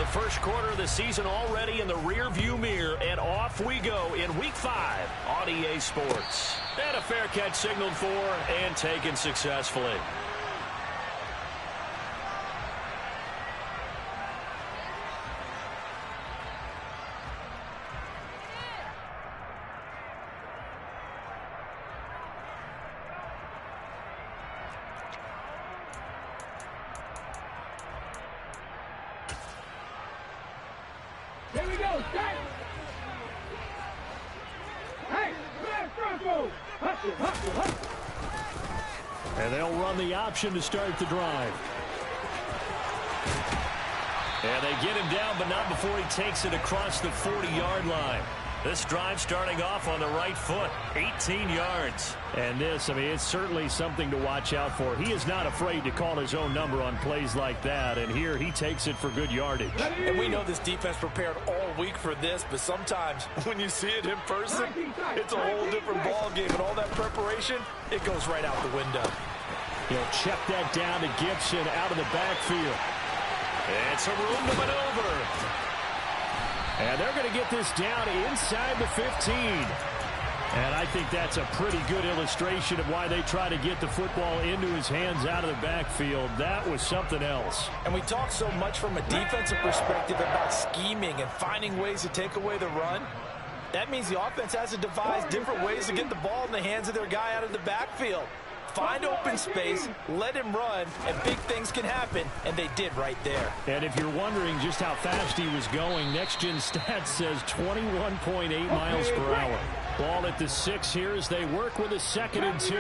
The first quarter of the season already in the rear-view mirror, and off we go in Week 5 on EA Sports. And a fair catch signaled for and taken successfully. Here we go, start! Hey, Bronco! Hustle, hustle, hustle! And they'll run the option to start the drive. And they get him down, but not before he takes it across the 40-yard line. This drive starting off on the right foot, 18 yards. And this, I mean, it's certainly something to watch out for. He is not afraid to call his own number on plays like that, and here he takes it for good yardage. And we know this defense prepared all week for this, but sometimes when you see it in person, it's a whole different ball game, and all that preparation, it goes right out the window. He'll check that down to Gibson out of the backfield. It's a room to maneuver. And they're going to get this down inside the 15. And I think that's a pretty good illustration of why they try to get the football into his hands out of the backfield. That was something else. And we talk so much from a defensive perspective about scheming and finding ways to take away the run. That means the offense has to devise different ways to get the ball in the hands of their guy out of the backfield. Find open space, let him run, and big things can happen, and they did right there. And if you're wondering just how fast he was going, Next Gen Stats says 21.8 miles per hour. Ball at the 6 here as they work with a 2nd and 2.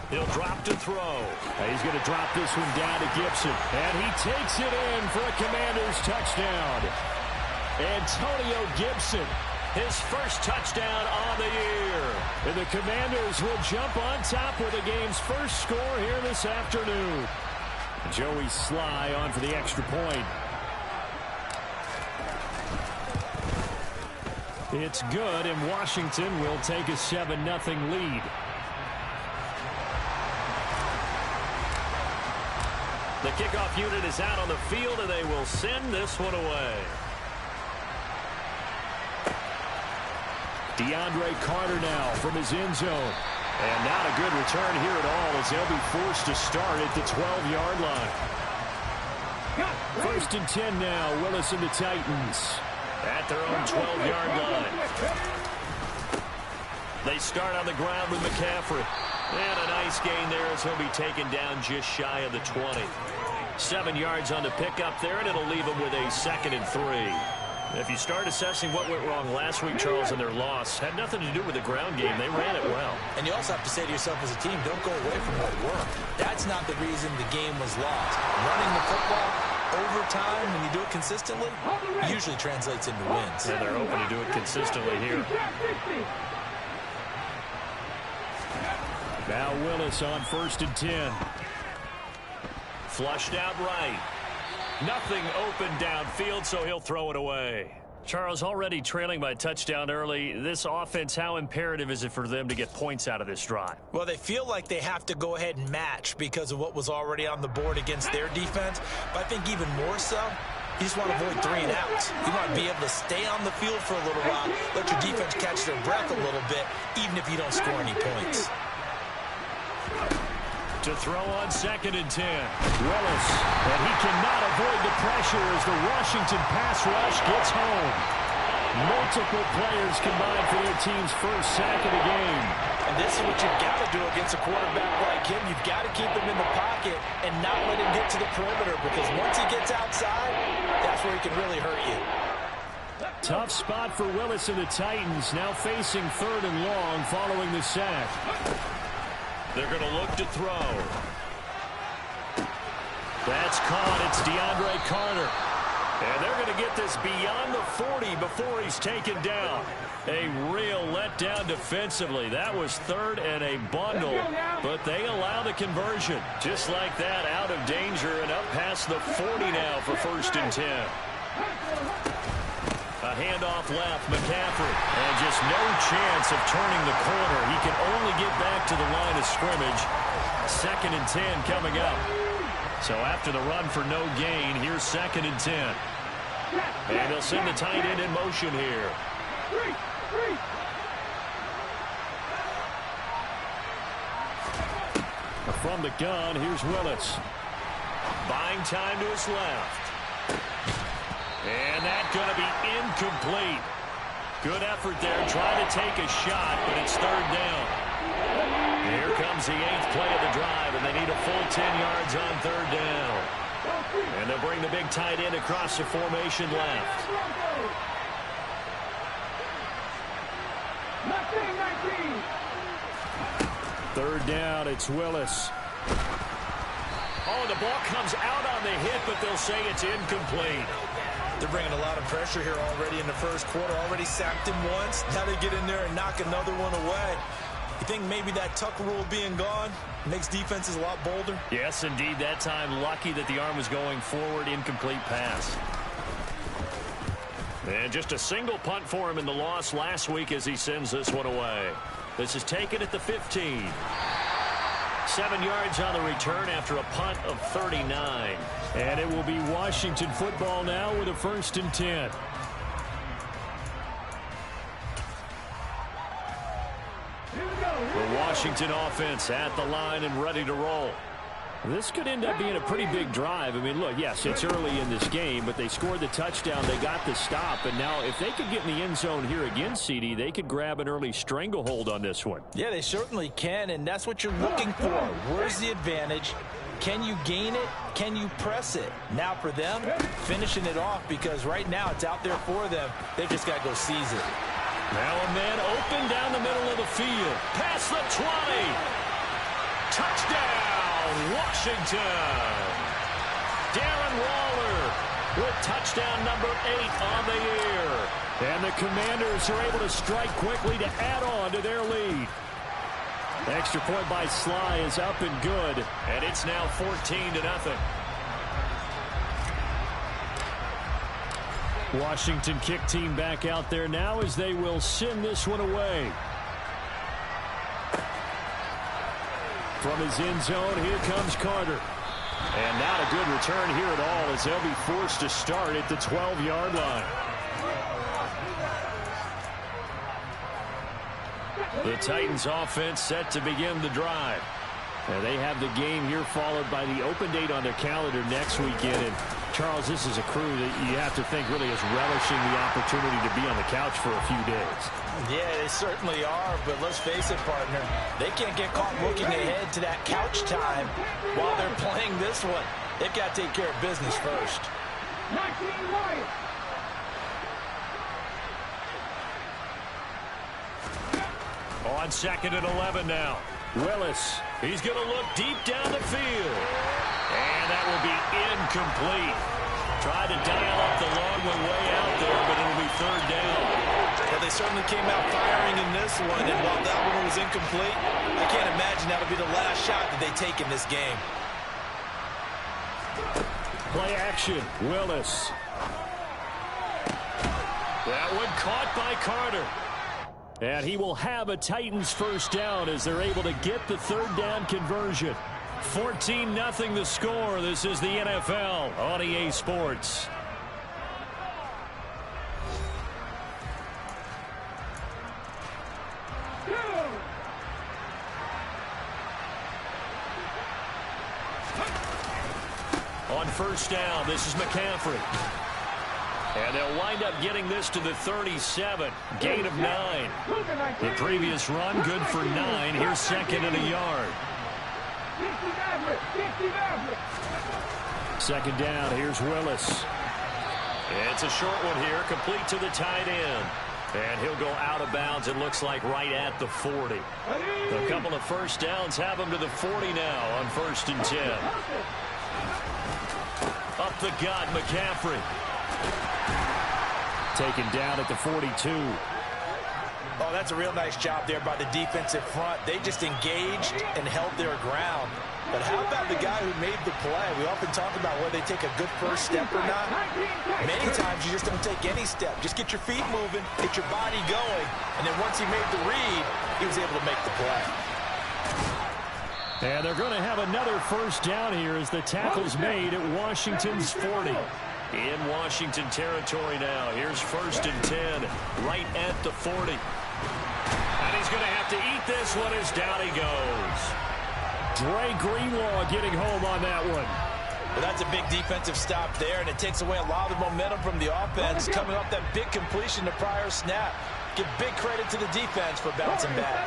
He'll drop to throw. He's going to drop this one down to Gibson. And he takes it in for a Commanders touchdown. Antonio Gibson, his first touchdown on the year. And the Commanders will jump on top with the game's first score here this afternoon. Joey Sly on for the extra point. It's good, and Washington will take a 7-0 lead. The kickoff unit is out on the field, and they will send this one away. DeAndre Carter now from his end zone. And not a good return here at all as they'll be forced to start at the 12-yard line. 1st and 10 now, Willis and the Titans at their own 12-yard line. They start on the ground with McCaffrey. And a nice gain there as he'll be taken down just shy of the 20. 7 yards on the pickup there, and it'll leave him with a 2nd and 3. If you start assessing what went wrong last week, Charles, and their loss, had nothing to do with the ground game. They ran it well. And you also have to say to yourself as a team, don't go away from what worked. That's not the reason the game was lost. Running the football over time, when you do it consistently, usually translates into wins. And they're hoping to do it consistently here. Now Willis on 1st and 10. Flushed out right. Nothing open downfield, so he'll throw it away. Charles, already trailing by touchdown early. This offense, how imperative is it for them to get points out of this drive? Well, they feel like they have to go ahead and match because of what was already on the board against their defense. But I think even more so, you just want to avoid 3 and outs. You want to be able to stay on the field for a little while, let your defense catch their breath a little bit, even if you don't score any points. To throw on 2nd and 10. Willis, and he cannot avoid the pressure as the Washington pass rush gets home. Multiple players combined for their team's first sack of the game. And this is what you've got to do against a quarterback like him. You've got to keep him in the pocket and not let him get to the perimeter, because once he gets outside, that's where he can really hurt you. Tough spot for Willis and the Titans, now facing 3rd and long following the sack. They're going to look to throw. That's caught. It's DeAndre Carter. And they're going to get this beyond the 40 before he's taken down. A real letdown defensively. That was 3rd and a bundle, but they allow the conversion. Just like that, out of danger and up past the 40 now for 1st and 10. A handoff left, McCaffrey. And just no chance of turning the corner. He can only get back to the line of scrimmage. 2nd and 10 coming up. So after the run for no gain, here's 2nd and 10. And they'll send the tight end in motion here. From the gun, here's Willis. Buying time to his left. And that's going to be incomplete. Good effort there, trying to take a shot, but it's 3rd down. Here comes the 8th play of the drive, and they need a full 10 yards on 3rd down. And they'll bring the big tight end across the formation left. 3rd down, it's Willis. Oh, the ball comes out on the hit, but they'll say it's incomplete. They're bringing a lot of pressure here already in the first quarter. Already sacked him once. Now they get in there and knock another one away. You think maybe that tuck rule being gone makes defenses a lot bolder? Yes, indeed. That time, lucky that the arm was going forward. Incomplete pass. And just a single punt for him in the loss last week as he sends this one away. This is taken at the 15. 7 yards on the return after a punt of 39. And it will be Washington football now with a 1st and 10. The Washington offense at the line and ready to roll. This could end up being a pretty big drive. I mean, look, yes, it's early in this game, but they scored the touchdown. They got the stop. And now if they could get in the end zone here again, CD, they could grab an early stranglehold on this one. Yeah, they certainly can, and that's what you're looking for. Where's the advantage? Can you gain it? Can you press it? Now for them, finishing it off, because right now it's out there for them. They just got to go seize it. Now a man open down the middle of the field. Past the 20. Touchdown, Washington. Darren Waller with touchdown number 8 on the year. And the Commanders are able to strike quickly to add on to their lead. The extra point by Sly is up and good. And it's now 14-0. Washington kick team back out there now as they will send this one away. From his end zone, here comes Carter. And not a good return here at all as they'll be forced to start at the 12-yard line. The Titans offense set to begin the drive. And they have the game here followed by the open date on their calendar next weekend. And Charles, this is a crew that you have to think really is relishing the opportunity to be on the couch for a few days. Yeah, they certainly are, but let's face it, partner, they can't get caught looking ahead to that couch time while they're playing this one. They've got to take care of business first. 19 Lions. On 2nd and 11 now. Willis. He's going to look deep down the field. And that will be incomplete. Tried to dial up the long one way out there, but it'll be 3rd down. Well, they certainly came out firing in this one, and while that one was incomplete, I can't imagine that'll be the last shot that they take in this game. Play action. Willis. That one caught by Carter. And he will have a Titans 1st down as they're able to get the 3rd down conversion. 14-0 the score. This is the NFL on EA Sports. On 1st down, this is McCaffrey. And they'll wind up getting this to the 37. Gain of 9. The previous run, good for 9. Here's 2nd and a yard. 2nd down, here's Willis. It's a short one here, complete to the tight end. And he'll go out of bounds, it looks like, right at the 40. A couple of 1st downs have him to the 40 now on 1st and 10. Up the gut, McCaffrey. Taken down at the 42. Oh, that's a real nice job there by the defensive front. They just engaged and held their ground. But how about the guy who made the play? We often talk about whether they take a good first step or not. Many times you just don't take any step. Just get your feet moving, get your body going, and then once he made the read, he was able to make the play. And they're going to have another first down here as the tackle's made at Washington's 40. In Washington territory now. Here's 1st and 10, right at the 40. And he's going to have to eat this one as down he goes. Dre Greenlaw getting home on that one. Well, that's a big defensive stop there, and it takes away a lot of the momentum from the offense coming off that big completion the prior snap. Give big credit to the defense for bouncing back.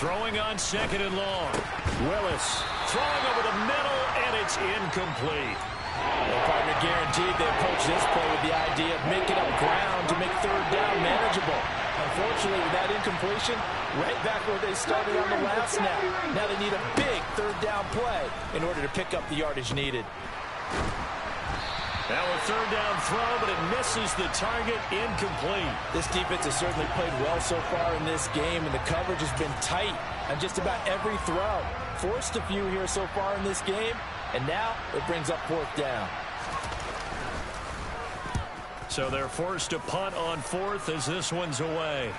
Throwing on 2nd and long. Willis Throwing over the middle, and it's incomplete. Well, partner, guaranteed they approach this play with the idea of making up ground to make 3rd down manageable. Unfortunately, with that incompletion, right back where they started on the last snap. Now they need a big 3rd down play in order to pick up the yardage needed. Now a 3rd down throw, but it misses the target, incomplete. This defense has certainly played well so far in this game, and the coverage has been tight on just about every throw. Forced a few here so far in this game, and now it brings up 4th down. So they're forced to punt on 4th as this one's away.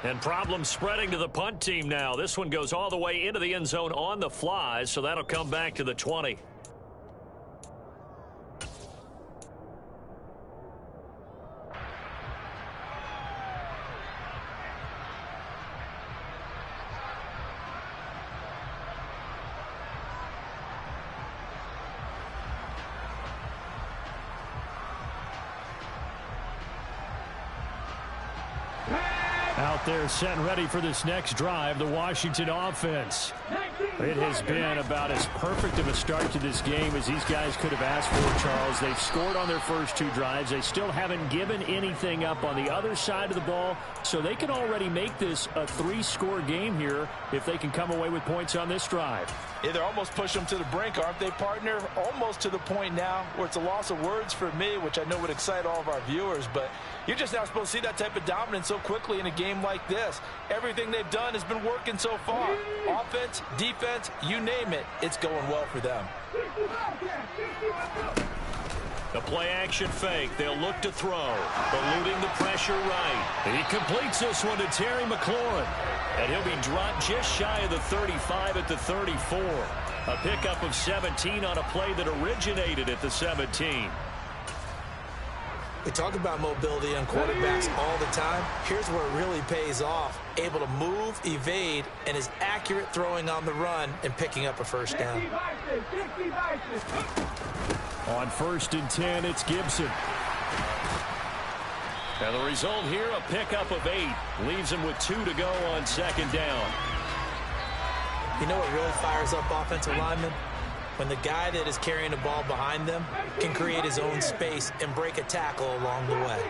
And problems spreading to the punt team now. This one goes all the way into the end zone on the fly, so that'll come back to the 20. out there set and ready for this next drive, the Washington offense. It has been about as perfect of a start to this game as these guys could have asked for, Charles. They've scored on their first 2 drives. They still haven't given anything up on the other side of the ball, so they can already make this a 3-score game here if they can come away with points on this drive. Yeah, they're almost pushing them to the brink, aren't they, partner? Almost to the point now where it's a loss of words for me, which I know would excite all of our viewers, but you're just not supposed to see that type of dominance so quickly in a game like this. Everything they've done has been working so far. Offense, defense, you name it, it's going well for them. The play-action fake. They'll look to throw. Eluding the pressure right. He completes this one to Terry McLaurin. And he'll be dropped just shy of the 35 at the 34. A pickup of 17 on a play that originated at the 17. We talk about mobility on quarterbacks all the time. Here's where it really pays off. Able to move, evade, and is accurate throwing on the run and picking up a first down. On 1st and 10, it's Gibson. And the result here, a pickup of 8. Leaves him with 2 to go on 2nd down. You know what really fires up offensive linemen? When the guy that is carrying the ball behind them can create his own space and break a tackle along the way.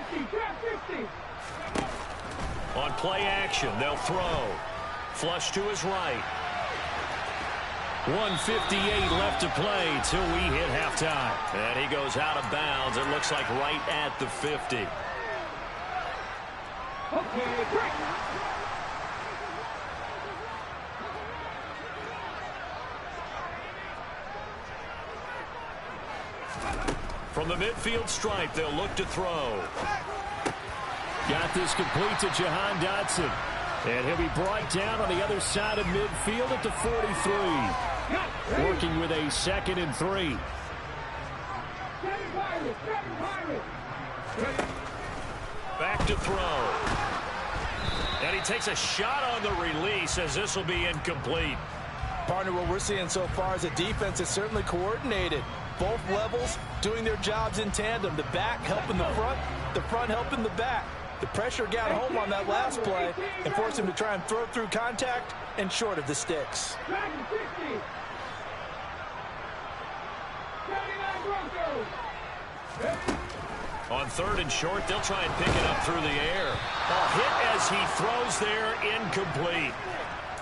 On play action, they'll throw. Flush to his right. 1:58 left to play till we hit halftime. And he goes out of bounds. It looks like right at the 50. From the midfield stripe, they'll look to throw. Got this complete to Jahan Dotson. And he'll be brought down on the other side of midfield at the 43. Working with a 2nd and 3. Back to throw. And he takes a shot on the release as this will be incomplete. Partner, what we're seeing so far is a defense that's certainly coordinated. Both levels doing their jobs in tandem. The back helping the front helping the back. The pressure got home on that last play and forced him to try and throw through contact and short of the sticks. On 3rd and short, they'll try and pick it up through the air. A hit as he throws there, incomplete.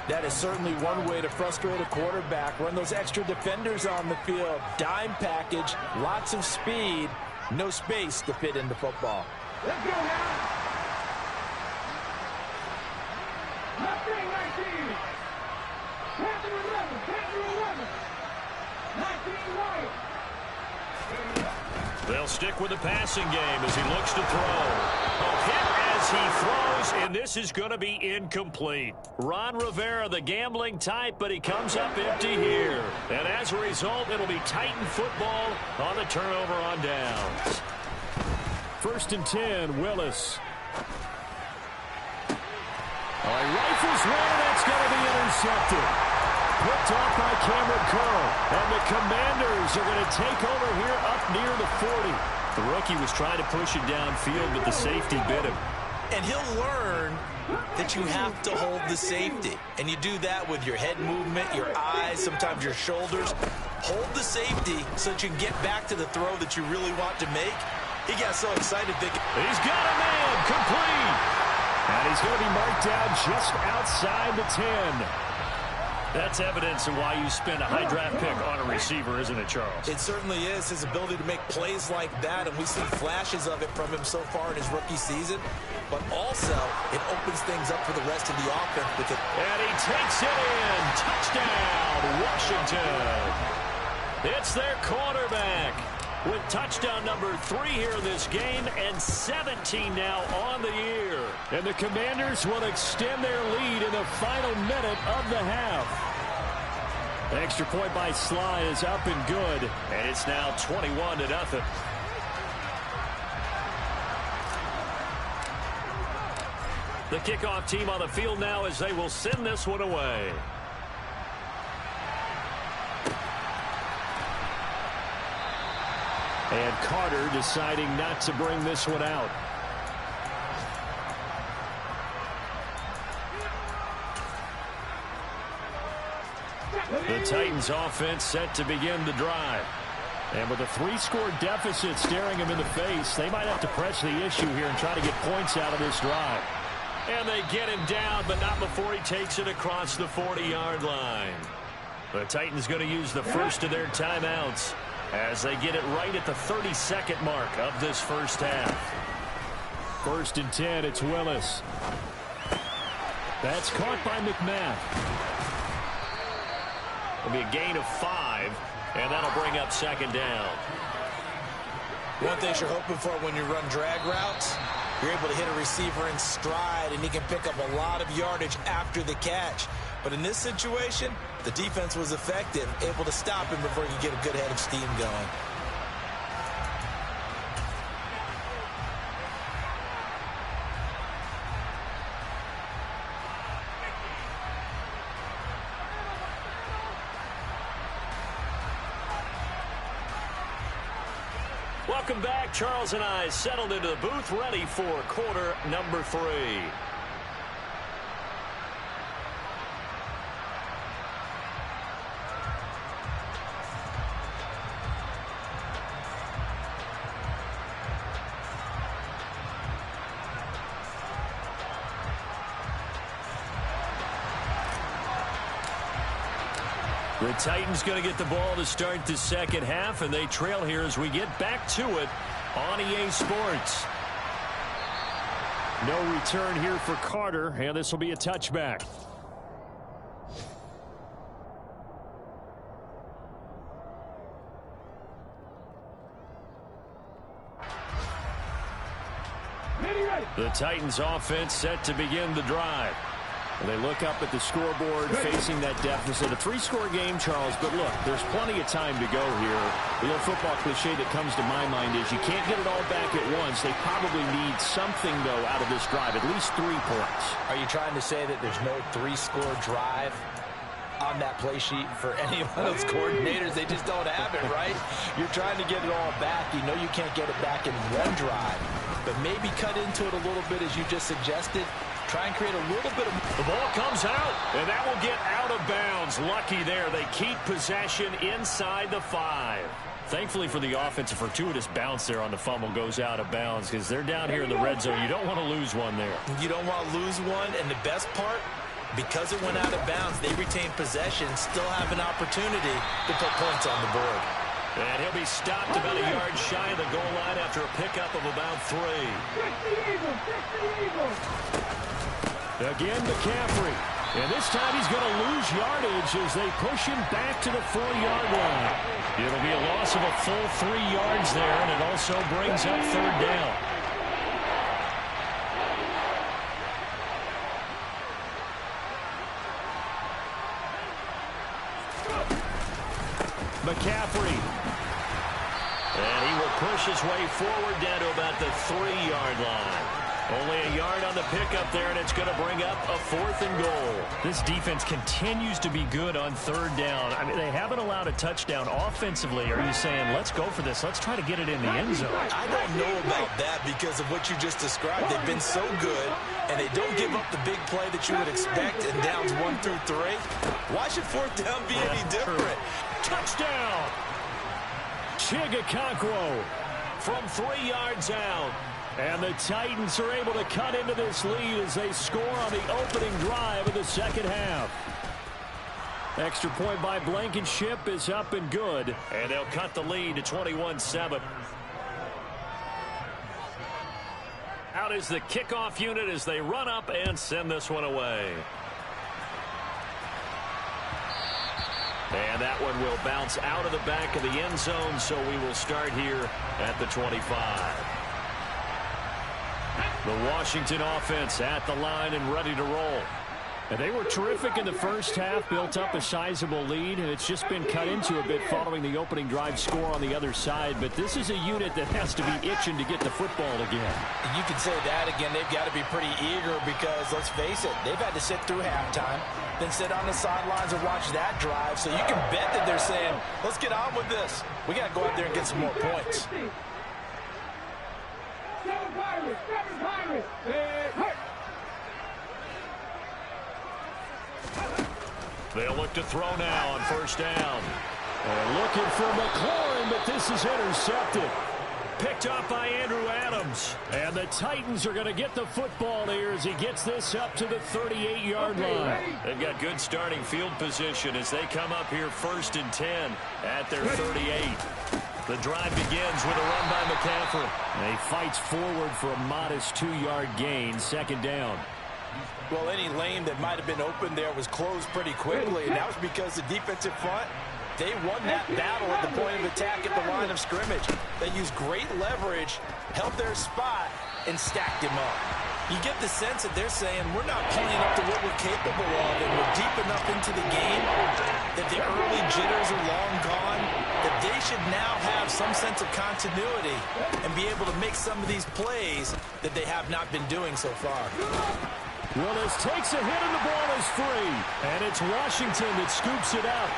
That is certainly one way to frustrate a quarterback. Run those extra defenders on the field. Dime package, lots of speed, no space to fit into football. Let's go now. Left 19. They'll stick with the passing game as he looks to throw. Hit as he throws, and this is going to be incomplete. Ron Rivera, the gambling type, but he comes up empty here. And as a result, it'll be Titan football on the turnover on downs. 1st and 10, Willis. He rifles one, that's going to be intercepted. Picked off by Cameron Curl. And the Commanders are going to take over here up near the 40. The rookie was trying to push it downfield, but the safety bit him. And he'll learn that you have to hold the safety. And you do that with your head movement, your eyes, sometimes your shoulders. Hold the safety so that you can get back to the throw that you really want to make. He got so excited thinking, he's got a man, complete. And he's going to be marked down just outside the 10. That's evidence of why you spend a high draft pick on a receiver, isn't it, Charles? It certainly is, his ability to make plays like that, and we see flashes of it from him so far in his rookie season. But also, it opens things up for the rest of the offense. And he takes it in. Touchdown, Washington. It's their quarterback with touchdown number 3 here in this game, and 17 now on the year. And the Commanders will extend their lead in the final minute of the half. An extra point by Sly is up and good. And it's now 21-0. The kickoff team on the field now as they will send this one away. And Carter deciding not to bring this one out. The Titans offense set to begin the drive. And with a 3-score deficit staring him in the face, they might have to press the issue here and try to get points out of this drive. And they get him down, but not before he takes it across the 40-yard line. The Titans going to use the first of their timeouts as they get it right at the 32nd mark of this first half. 1st and 10, it's Willis. That's caught by McMath. It'll be a gain of 5, and that'll bring up 2nd down. One thing you're hoping for when you run drag routes, you're able to hit a receiver in stride, and he can pick up a lot of yardage after the catch. But in this situation, the defense was effective, able to stop him before he could get a good head of steam going. Welcome back. Charles and I settled into the booth, ready for quarter number 3. The Titans going to get the ball to start the second half, and they trail here as we get back to it on EA Sports. No return here for Carter, and this will be a touchback. The Titans offense set to begin the drive. They look up at the scoreboard facing that deficit. A 3-score game, Charles, but look, there's plenty of time to go here. The old football cliche that comes to my mind is you can't get it all back at once. They probably need something, though, out of this drive, at least 3 points. Are you trying to say that there's no 3-score drive on that play sheet for any of those coordinators? They just don't have it, right? You're trying to get it all back. You know you can't get it back in one drive, but maybe cut into it a little bit as you just suggested. Try and create a little bit of... The ball comes out, and that will get out of bounds. Lucky there. They keep possession inside the 5. Thankfully for the offense, a fortuitous bounce there on the fumble goes out of bounds because they're down here in the red zone. You don't want to lose one there. You don't want to lose one, and the best part, because it went out of bounds, they retain possession, still have an opportunity to put points on the board. And he'll be stopped about a yard shy of the goal line after a pickup of about 3. Fix the Eagles! Fix the Eagles! Again, McCaffrey. And this time he's going to lose yardage as they push him back to the 4-yard line. It'll be a loss of a full 3 yards there, and it also brings up 3rd down. McCaffrey. And he will push his way forward down to about the 3-yard line. Only a yard on the pickup there, and it's going to bring up a 4th and goal. This defense continues to be good on 3rd down. I mean, they haven't allowed a touchdown offensively. Are you saying, let's go for this? Let's try to get it in the end zone. I don't know about that because of what you just described. They've been so good, and they don't give up the big play that you would expect in downs 1 through 3. Why should 4th down be any different? Touchdown! Chigakonkwo from 3 yards out. And the Titans are able to cut into this lead as they score on the opening drive of the second half. Extra point by Blankenship is up and good. And they'll cut the lead to 21-7. Out is the kickoff unit as they run up and send this one away. And that one will bounce out of the back of the end zone, so we will start here at the 25. The Washington offense at the line and ready to roll. And they were terrific in the first half, built up a sizable lead, and it's just been cut into a bit following the opening drive score on the other side. But this is a unit that has to be itching to get the football again. And you can say that again. They've got to be pretty eager because, let's face it, they've had to sit through halftime, then sit on the sidelines and watch that drive. So you can bet that they're saying, let's get on with this. We got to go out there and get some more points. They'll look to throw now on 1st down. They're looking for McLaurin, but this is intercepted. Picked up by Andrew Adams. And the Titans are going to get the football here as he gets this up to the 38-yard line. They've got good starting field position as they come up here 1st and 10 at their 38. The drive begins with a run by McCaffrey. And he fights forward for a modest 2-yard gain, 2nd down. Well, any lane that might have been open there was closed pretty quickly, and that was because the defensive front, they won that battle at the point of attack at the line of scrimmage. They used great leverage, held their spot, and stacked him up. You get the sense that they're saying, we're not playing up to what we're capable of, and we're deep enough into the game that the early jitters are long gone, that they should now have some sense of continuity and be able to make some of these plays that they have not been doing so far. Willis takes a hit and the ball is free. And it's Washington that scoops it up.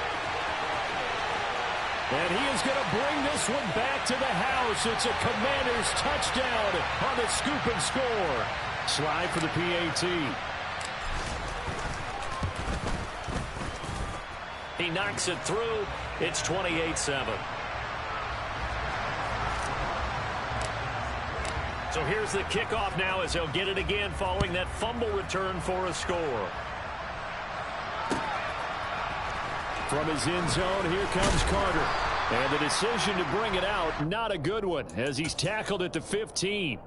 And he is going to bring this one back to the house. It's a Commanders touchdown on the scoop and score. Slide for the PAT. He knocks it through. It's 28-7. So here's the kickoff now as they'll get it again following that fumble return for a score. From his end zone, here comes Carter. And the decision to bring it out, not a good one, as he's tackled at the 15.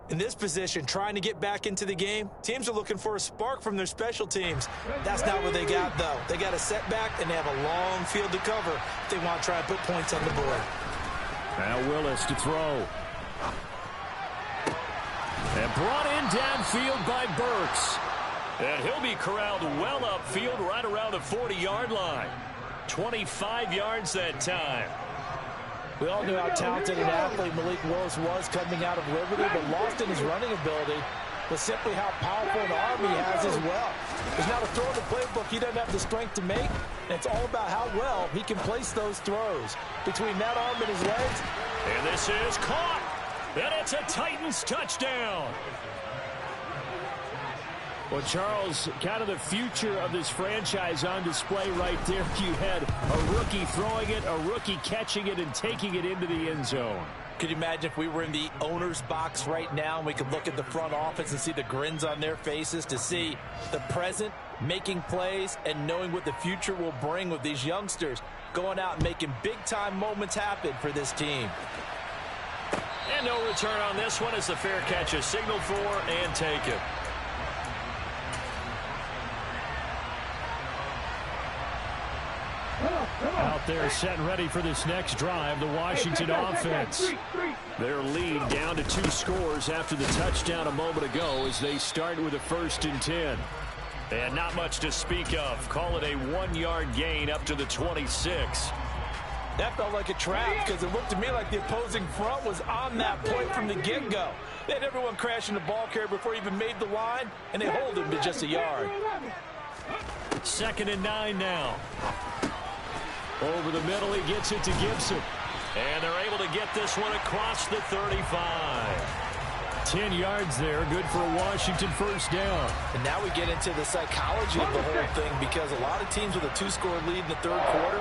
In this position, trying to get back into the game, teams are looking for a spark from their special teams. That's not what they got, though. They got a setback, and they have a long field to cover if they want to try and put points on the board. Now Willis to throw. And brought in downfield by Burks. And he'll be corralled well upfield right around the 40-yard line. 25 yards that time. We all knew how talented an athlete Malik Willis was coming out of Liberty, but lost in his running ability was simply how powerful an arm he has as well. There's not a throw in the playbook he doesn't have the strength to make, and it's all about how well he can place those throws between that arm and his legs. And this is caught. And it's a Titans touchdown. Well, Charles, kind of the future of this franchise on display right there. You had a rookie throwing it, a rookie catching it, and taking it into the end zone. Could you imagine if we were in the owner's box right now and we could look at the front office and see the grins on their faces, to see the present making plays and knowing what the future will bring with these youngsters going out and making big-time moments happen for this team. And no return on this one as the fair catch is signaled for and taken. Out there set and ready for this next drive, the Washington offense. Their lead down to 2 scores after the touchdown a moment ago as they start with a 1st and 10. And not much to speak of. Call it a 1-yard gain up to the 26. That felt like a trap because it looked to me like the opposing front was on that point from the get-go. They had everyone crashing the ball carrier before he even made the line, and they hold him to just a yard. 2nd and 9 now. Over the middle, he gets it to Gibson. And they're able to get this one across the 35. 10 yards there, good for a Washington 1st down. And now we get into the psychology of the whole thing because a lot of teams with a 2-score lead in the 3rd quarter,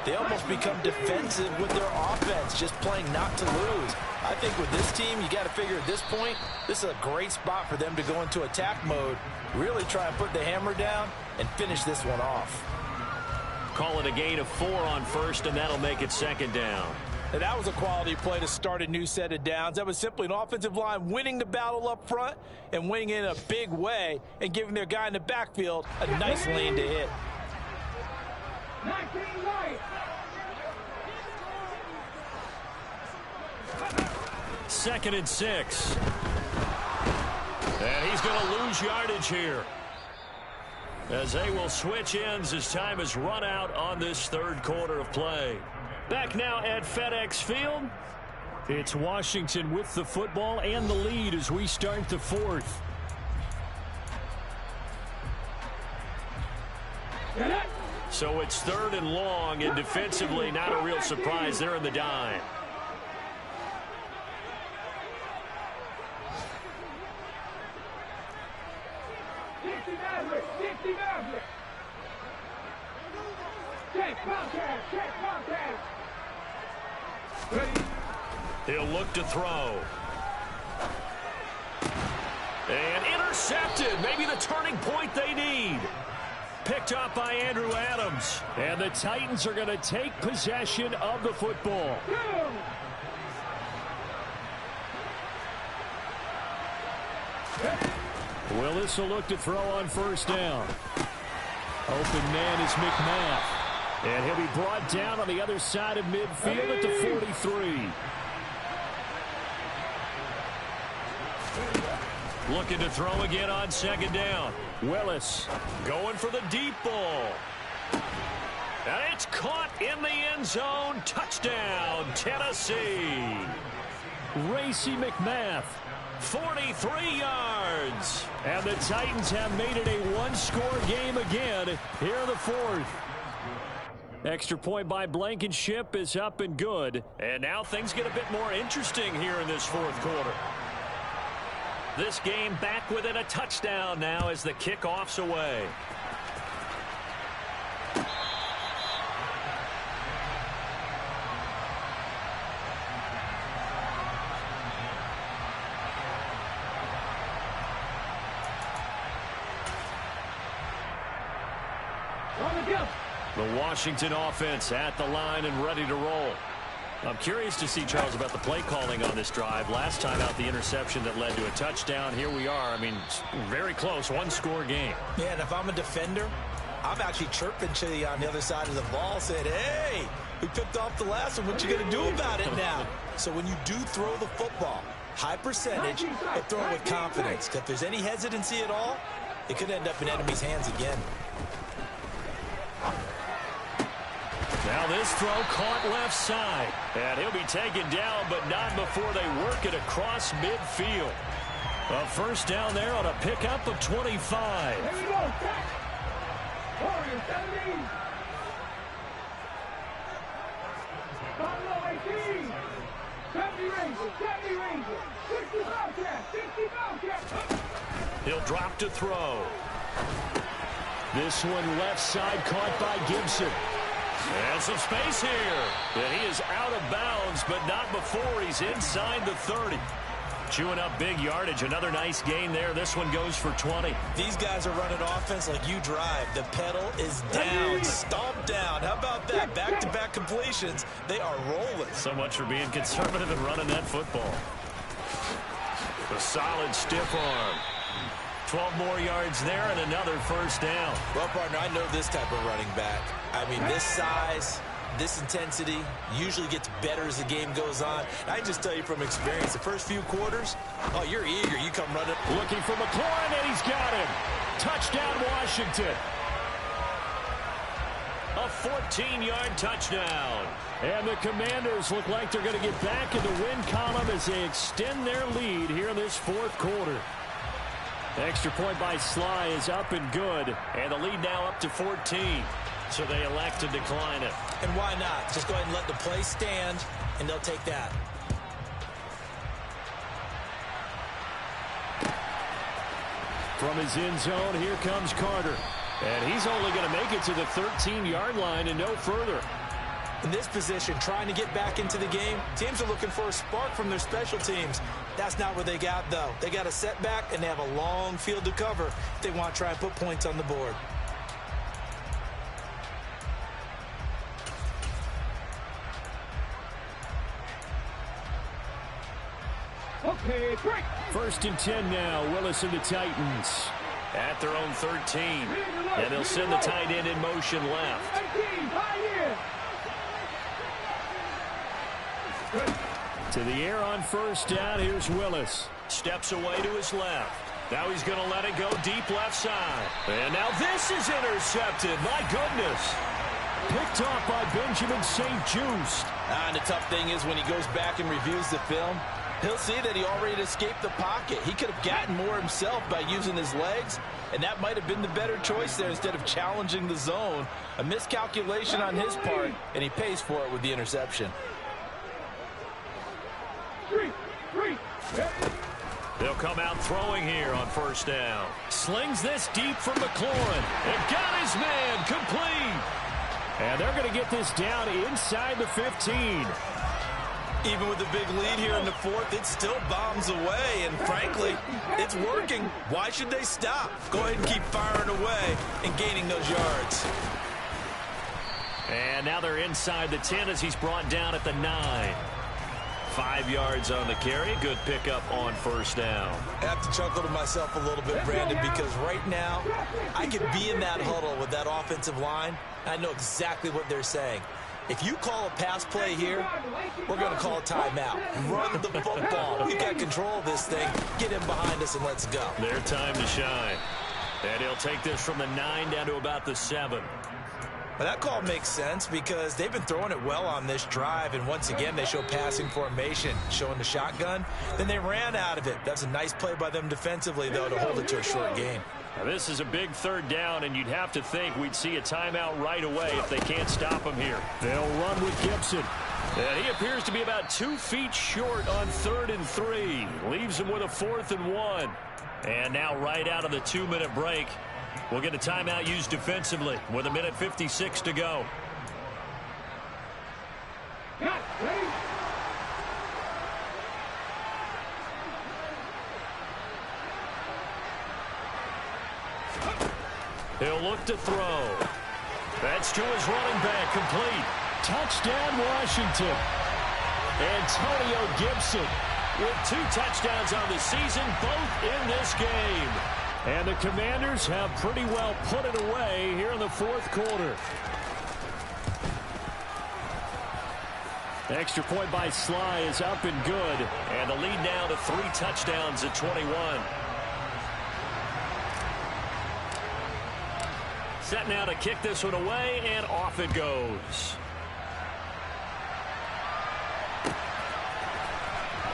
they almost become defensive with their offense, just playing not to lose. I think with this team, you got to figure at this point, this is a great spot for them to go into attack mode, really try and put the hammer down and finish this one off. Call it a gain of 4 on 1st, and that'll make it 2nd down. And that was a quality play to start a new set of downs. That was simply an offensive line winning the battle up front and winning in a big way and giving their guy in the backfield a nice lane to hit. 2nd and 6. And he's going to lose yardage here, as they will switch ends as time has run out on this 3rd quarter of play. Back now at FedEx Field. It's Washington with the football and the lead as we start the 4th. So it's 3rd and long, and defensively not a real surprise. They're in the dime. He'll look to throw. And intercepted. Maybe the turning point they need. Picked up by Andrew Adams. And the Titans are going to take possession of the football. Willis will look to throw on 1st down. Open man is McMath. And he'll be brought down on the other side of midfield at the 43. Looking to throw again on 2nd down. Willis going for the deep ball. And it's caught in the end zone. Touchdown, Tennessee. Racey McMath. 43 yards. And the Titans have made it a 1-score game again here in the 4th. Extra point by Blankenship is up and good. And now things get a bit more interesting here in this 4th quarter. This game back within a touchdown now as the kickoff's away. The Washington offense at the line and ready to roll. I'm curious to see, Charles, about the play calling on this drive. Last time out, the interception that led to a touchdown. Here we are. I mean, very close, 1-score game. Yeah, and if I'm a defender, I'm actually chirping to you on the other side of the ball, saying, hey, we picked off the last one. What you going to do about it now? So when you do throw the football, high percentage, but throw it with confidence. If there's any hesitancy at all, it could end up in enemy's hands again. Now this throw caught left side. And he'll be taken down, but not before they work it across midfield. A 1st down there on a pickup of 25. Here we go. Warriors 17. Buffalo 18. 70 Rangers. 60 Bobcats. 60 Bobcats. He'll drop to throw. This one left side caught by Gibson. And some space here. And he is out of bounds, but not before he's inside the 30. Chewing up big yardage. Another nice gain there. This one goes for 20. These guys are running offense like you drive. The pedal is down, stomp down. How about that? Back-to-back completions. They are rolling. So much for being conservative and running that football. A solid stiff arm. 12 more yards there and another first down. Well, partner, I know this type of running back. I mean, this size, this intensity usually gets better as the game goes on. I can just tell you from experience, the first few quarters, oh, you're eager. You come running. Looking for McLaurin, and he's got him. Touchdown, Washington. A 14-yard touchdown. And the Commanders look like they're going to get back in the win column as they extend their lead here in this fourth quarter. Extra point by Sly is up and good. And the lead now up to 14. So they elect to decline it. And why not? Just go ahead and let the play stand, and they'll take that. From his end zone, here comes Carter. And he's only going to make it to the 13-yard line and no further. In this position, trying to get back into the game, teams are looking for a spark from their special teams. That's not what they got, though. They got a setback, and they have a long field to cover if they want to try and put points on the board. Okay, break. First and 10 now, Willis and the Titans. At their own 13. And they'll send the tight end in motion left. 19, high To the air on first down, here's Willis. Steps away to his left. Now he's going to let it go deep left side. And now this is intercepted. My goodness. Picked off by Benjamin St. Just. And the tough thing is when he goes back and reviews the film, he'll see that he already escaped the pocket. He could have gotten more himself by using his legs, and that might have been the better choice there instead of challenging the zone. A miscalculation on his part, and he pays for it with the interception. They'll come out throwing here on first down. Slings this deep from McLaurin. And got his man complete. And they're going to get this down inside the 15. Even with the big lead here in the fourth, it still bombs away. And frankly, it's working. Why should they stop? Go ahead and keep firing away and gaining those yards. And now they're inside the 10 as he's brought down at the 9. 5 yards on the carry. Good pickup on first down. I have to chuckle to myself a little bit, Brandon, because right now I could be in that huddle with that offensive line. I know exactly what they're saying. If you call a pass play here, we're going to call a timeout. Run the football. We've got control of this thing. Get him behind us and let's go. Their time to shine. And he'll take this from the 9 down to about the 7. Well, that call makes sense because they've been throwing it well on this drive, and once again they show passing formation, showing the shotgun. Then they ran out of it. That's a nice play by them defensively, though, to hold it to a short gain. Now, this is a big third down, and you'd have to think we'd see a timeout right away if they can't stop him here. They'll run with Gibson. And he appears to be about 2 feet short on 3rd and 3. Leaves him with a 4th and 1. And now right out of the 2-minute break, we'll get a timeout used defensively with 1:56 to go. He'll look to throw. That's to his running back, complete. Touchdown, Washington. Antonio Gibson with 2 touchdowns on the season, both in this game. And the Commanders have pretty well put it away here in the fourth quarter. Extra point by Sly is up and good. And the lead now to 3 touchdowns at 21. Set now to kick this one away, and off it goes.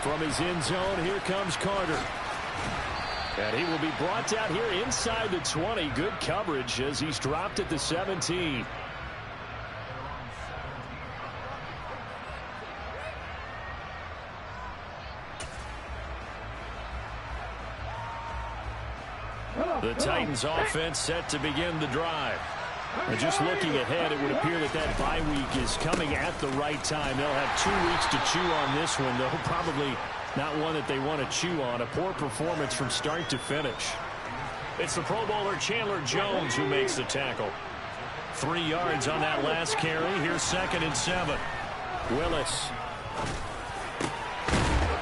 From his end zone, here comes Carter. And he will be brought down here inside the 20. Good coverage as he's dropped at the 17. The Titans offense set to begin the drive. And just looking ahead, it would appear that that bye week is coming at the right time. They'll have 2 weeks to chew on this one, though. Probably not one that they want to chew on. A poor performance from start to finish. It's the Pro Bowler Chandler Jones who makes the tackle. 3 yards on that last carry. Here's 2nd and 7. Willis.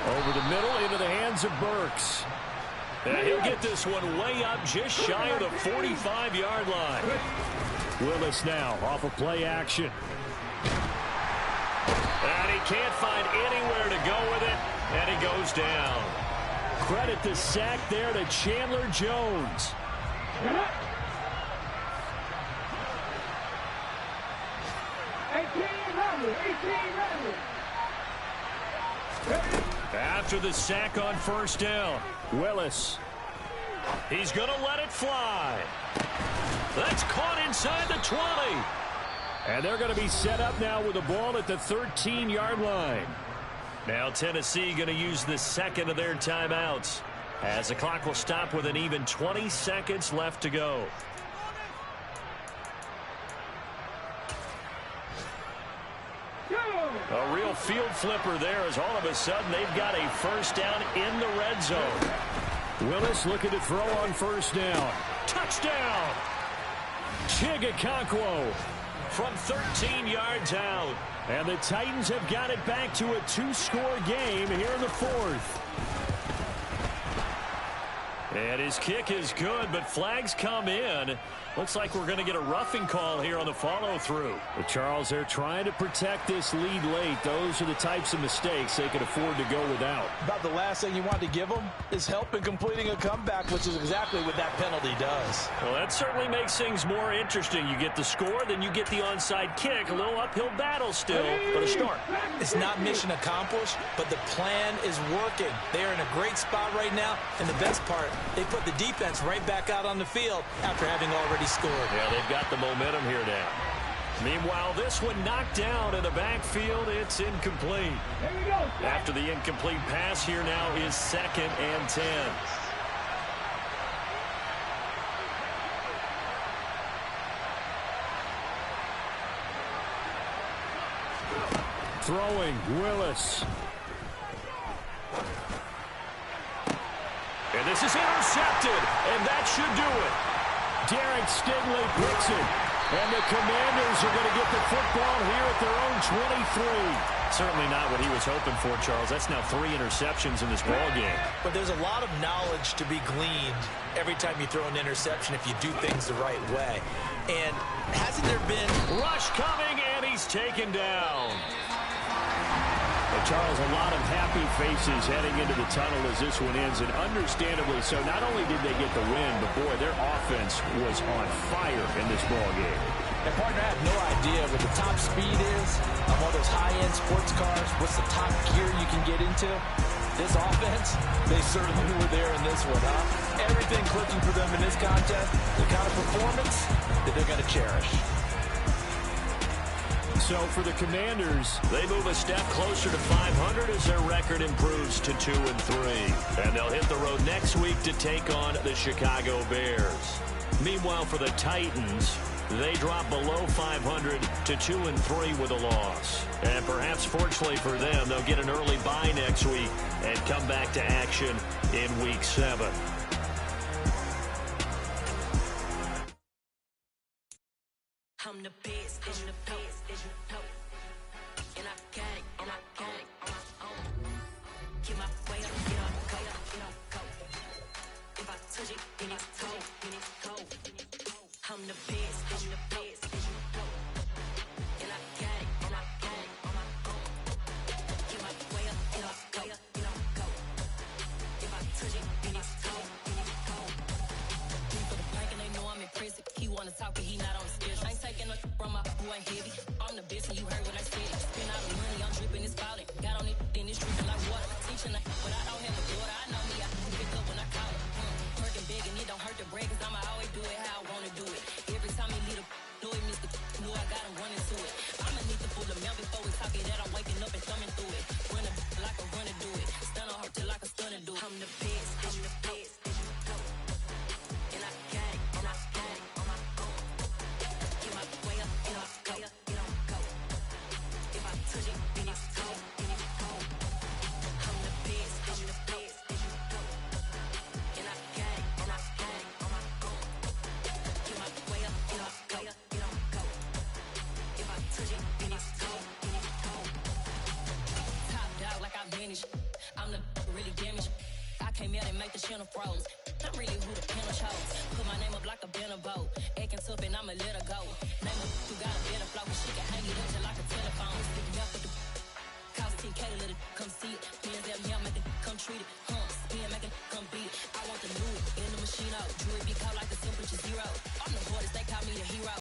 Over the middle into the hands of Burks. And he'll get this one way up just shy of the 45-yard line. Willis now off of play action. And he can't find anywhere to go with it, and he goes down. Credit the sack there to Chandler Jones. After the sack on first down, Willis. He's going to let it fly. That's caught inside the 20. And they're going to be set up now with the ball at the 13-yard line. Now Tennessee going to use the second of their timeouts, as the clock will stop with an even 20 seconds left to go. A real field flipper there, as all of a sudden they've got a first down in the red zone. Willis looking to throw on first down. Touchdown! Chigakonkwo from 13 yards out. And the Titans have got it back to a 2-score game here in the fourth. And his kick is good, but flags come in. Looks like we're going to get a roughing call here on the follow-through. But Charles, they're trying to protect this lead late. Those are the types of mistakes they can afford to go without. About the last thing you want to give them is help in completing a comeback, which is exactly what that penalty does. Well, that certainly makes things more interesting. You get the score, then you get the onside kick. A little uphill battle still, but a start. It's not mission accomplished, but the plan is working. They are in a great spot right now, and the best part, they put the defense right back out on the field after having already scored. Yeah, they've got the momentum here now. Meanwhile, this one knocked down in the backfield. It's incomplete. After the incomplete pass, here now is 2nd and 10. Throwing, Willis. And this is intercepted, and that should do it. Derek Stingley picks it, and the Commanders are going to get the football here at their own 23. Certainly not what he was hoping for, Charles. That's now 3 interceptions in this ball game. But there's a lot of knowledge to be gleaned every time you throw an interception if you do things the right way. And hasn't there been... Rush coming, and he's taken down. Well, Charles, a lot of happy faces heading into the tunnel as this one ends, and understandably so. Not only did they get the win, but, boy, their offense was on fire in this ball game. And, partner, I have no idea what the top speed is on one of those high-end sports cars. What's the top gear you can get into? This offense, they certainly were there in this one, huh? Everything clicking for them in this contest, the kind of performance that they're going to cherish. So for the Commanders, they move a step closer to 500 as their record improves to 2-3. And they'll hit the road next week to take on the Chicago Bears. Meanwhile, for the Titans, they drop below 500 to 2-3 with a loss. And perhaps fortunately for them, they'll get an early bye next week and come back to action in Week 7. I'm the best, I'm the best, as you know. And I got it, and I got it on my own. Get my way up, get up, go, get up, go. If I touch it, then it's cold, then it's cold. I'm the best, as you know. And I got it, and I got it on my own. Get my way up, get up, go, get up, go. If I touch it, then it's cold, then it's cold. For the plank and they know I'm impressive. He wanna talk, but he not on the schedule. I ain't taking no from my boy heavy. I'm the best and you heard what I said. Spend all the money, I'm dripping, it's falling. Got on it, then it's dripping like water. Teaching like, but I don't have a daughter. I know me, I can pick up when I call it. Working big and it don't hurt to break, cause I'ma always do it how I wanna do it. Every time he lead a know it, Mr. Know I got him running to it. I'ma need to pull the mail before we talk it that I'm waking up and thumbing through it. Run a like a runner do it. Stun on her till like a stunner do it. I'm the best, I'm the best, as you know. And I got it, and I got it on my own. Get my way up, get up, go, get up, go. If I touch it, then it's cold, then it's cold. I'm the best, I'm the best, as you know. And I got it, and I got it on my own. Get my way up, get up, go, get up, go. If I touch it, then it's cold, then it's cold. Top dog like I vanished. I'm the really damaged. I Came here and make the channel froze. I'm really who the panel chose. Put my name up like a banner boat. Acting tough and I'ma let her go. Name her who got a better flow. She can hang it up just like a telephone. Stick me up with the cost 10K to let it come see it. Hands up here, make it come treat it. Spin, make it come beat it. I want the new in the machine out.